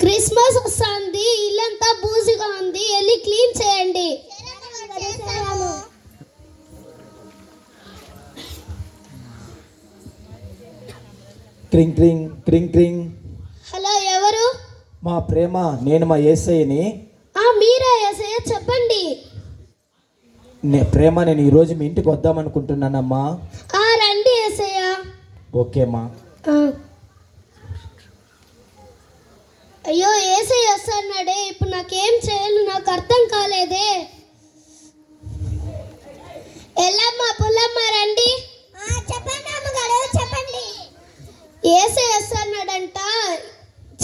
Christmas వస్తుంది, ఇల్లంతా బూజుగా ఉంది, వెళ్ళి క్లీన్ చేయండి. క్రింగ్ క్రింగ్ క్రింగ్ క్రింగ్. హలో, ఎవరు? మా ప్రేమ, నేను మా యేసయ్యని. మీరా యేసయ్య? చెప్పండి. ప్రేమ, నేను ఈరోజు మీ ఇంటికి వద్దామనుకుంటున్నానమ్మా. రండి యేసయ్య. ఓకేమ్మా. అయ్యో, యేసయ్య వస్తున్నాడే, ఇప్పుడు నాకేం చేయాలి నాకు అర్థం కాలేదే. ఎల్లమ్మ పుల్లమ్మ రండి. చెప్పండి అమ్మగారు, చెప్పండి. యేసయ్య వస్తున్నాడంట.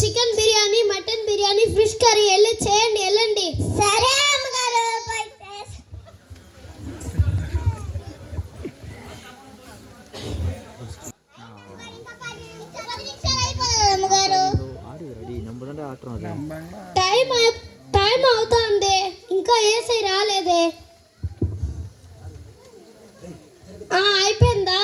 Chicken biryani, mutton biryani, fish curry వెళ్ళి చేయండి, వెళ్ళండి. సరే అమ్మగారు. టైం అవుతుంది, ఇంకా యేసయ్య రాలేదే. అయిపోయిందా?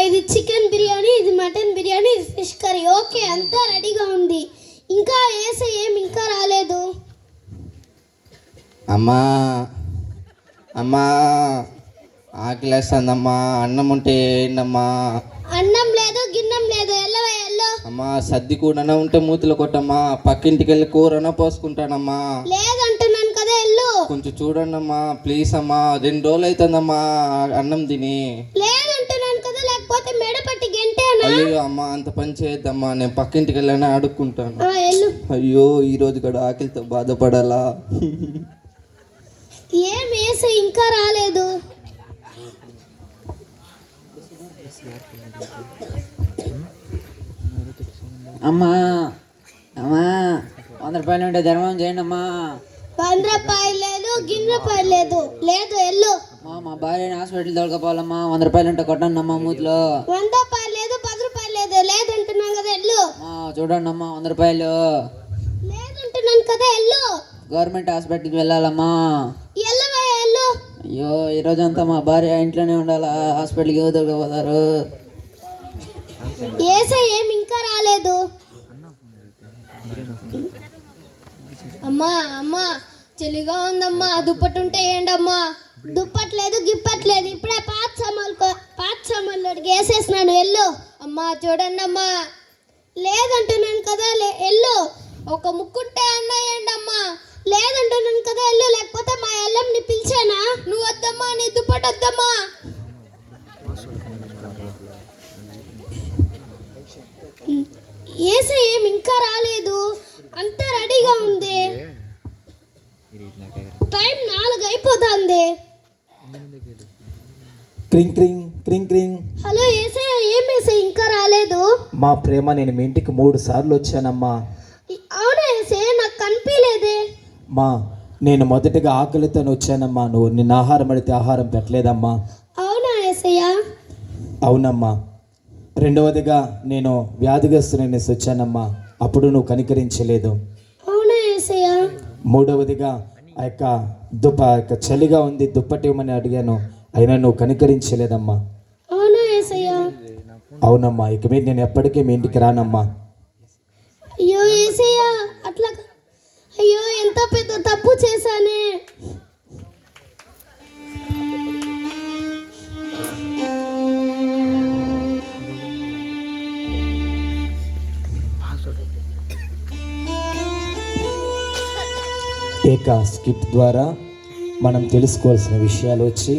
ఇది చికెన్ బిర్యానీ, ఇది మటన్ బిర్యానీ, ఇది ఫిష్ కర్రీ. ఓకే, అంతా రెడీగా ఉంది. ఇంకా యేసయ్య ఇంకా రాలేదు. అమ్మా అమ్మా, ఆకలేస్తుందమ్మా. అన్నం ఉంటే ఏంటమ్మా? అన్నం లేదు, గిన్నం లేదు. ఎల్లో అమ్మా, సర్ది కూడా ఉంటే మూతిలో కొట్టమ్మా. పక్కింటికి వెళ్ళి కూరన పోసుకుంటానమ్మా. లేదంటున్నాను కదా, ఎల్లు. కొంచెం చూడండి అమ్మా, ప్లీజ్ అమ్మా. 2 రోజులు అవుతుందమ్మా అన్నం తిని. లేదంటున్నాను కదా, లేకపోతే మెడ పట్టి గంటేనా? అయ్యో అమ్మా, అంత పని చేయొద్దమ్మా. నేను పక్కింటికి వెళ్ళానే అడుక్కుంటాను. ఎల్లు. అయ్యో, ఈరోజు కూడా ఆకలితో బాధపడాలా? ఏం యేసయ్య ఇంకా రాలేదు? అమ్మా అమ్మా, 100 రూపాయలు ఉంటే ధర్మం చేయండి అమ్మా. 100 రూపాయలు లేదు, గిన్నె రూపాయలు లేదు. లేదు, ఎల్లు. మా భార్యని హాస్పిటల్ తోలుకపోవాలమ్మా. 100 రూపాయలు ఉంటే కొట్టండి అమ్మా మూతిలో. 100 రూపాయలు లేదు, 10 రూపాయలు లేదు. లేదంటున్నాను కదా, ఎల్లు. చూడండి అమ్మా, 100 రూపాయలు. లేదంటున్నాను కదా, ఎల్లు. గవర్నమెంట్ హాస్పిటల్కి వెళ్ళాలమ్మా. ఎల్లవయ్య, ఎల్లు. అయ్యో, ఈరోజంతా మా భార్య ఇంట్లోనే ఉండాలా, హాస్పిటల్కి తోలుకపోతారు. యేసయ్య ఇంకా రాలేదు. అమ్మా, చలిగా ఉందమ్మా, దుప్పటుంటే ఏంటమ్మా? దుప్పట్లేదు, గిప్పట్లేదు. ఇప్పుడే పాత సామాన్లు వేసేసినాను. ఎల్లు. అమ్మా చూడండి అమ్మా. లేదంటున్నాను కదా, ఎల్లు. ఒక ముక్కుంటే అన్నాయండమ్మా. లేదంటున్నాను కదా, ఎల్లు. లేకపోతే మా ఎల్లంని పిలిచానా? నువ్వు వద్దమ్మా, నీ దుప్పటి వద్దమ్మా. యేసయ్య ఇంకా రాలేదు, అంతా రెడీగా ఉంది. టైం 4 అయిపోతుంది. క్రింగ్ క్రింగ్ క్రింగ్ క్రింగ్. హలో యేసయ్య, ఏం యేసయ్య ఇంకా రాలేదు? మా ప్రేమ, నేను మీ ఇంటికి 3 సార్లు వచ్చానమ్మా. అవునా యేసయ్య? నాకు కనిపించలేదే. మా, నేను మొదటిగా ఆకలితో వచ్చానమ్మా. నువ్వు నిన్న ఆహారం అడిగితే ఆహారం పెట్టలేదమ్మా. అవునా యేసయ్య? అవునమ్మా. రెండవదిగా నేను వ్యాధిగ్రస్తుని వచ్చానమ్మా. అప్పుడు నువ్వు కనికరించలేదు. అవునా యేసయ్య? మూడవదిగా ఆ యొక్క చలిగా ఉంది, దుప్పటి ఇవ్వమని అడిగాను, అయినా నువ్వు కనికరించలేదమ్మా. అవునా యేసయ్య? అవునమ్మా. ఇక మీద నేను ఎప్పటికీ మీ ఇంటికి రానమ్మా. అయ్యో యేసయ్య, అట్లా. అయ్యో, ఎంత పెద్ద తప్పు చేశానే. ఏక స్కిట్ ద్వారా మనం తెలుసుకోవాల్సిన విషయాలు వచ్చి,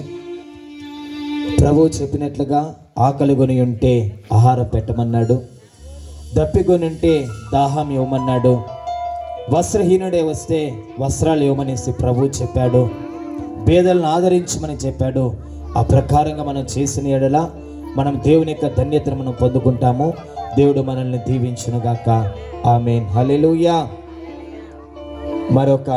ప్రభువు చెప్పినట్లుగా ఆకలి కొని ఉంటే ఆహారం పెట్టమన్నాడు, దప్పికొని ఉంటే దాహం ఇవ్వమన్నాడు, వస్త్రహీనుడే వస్తే వస్త్రాలు ఇవ్వమనేసి ప్రభువు చెప్పాడు, పేదలను ఆదరించమని చెప్పాడు. ఆ ప్రకారంగా మనం చేసిన ఎడల మనం దేవుని యొక్క ధన్యతను మనం పొందుకుంటాము. దేవుడు మనల్ని దీవించునుగాక. ఆమేన్. హల్లెలూయా. మరొక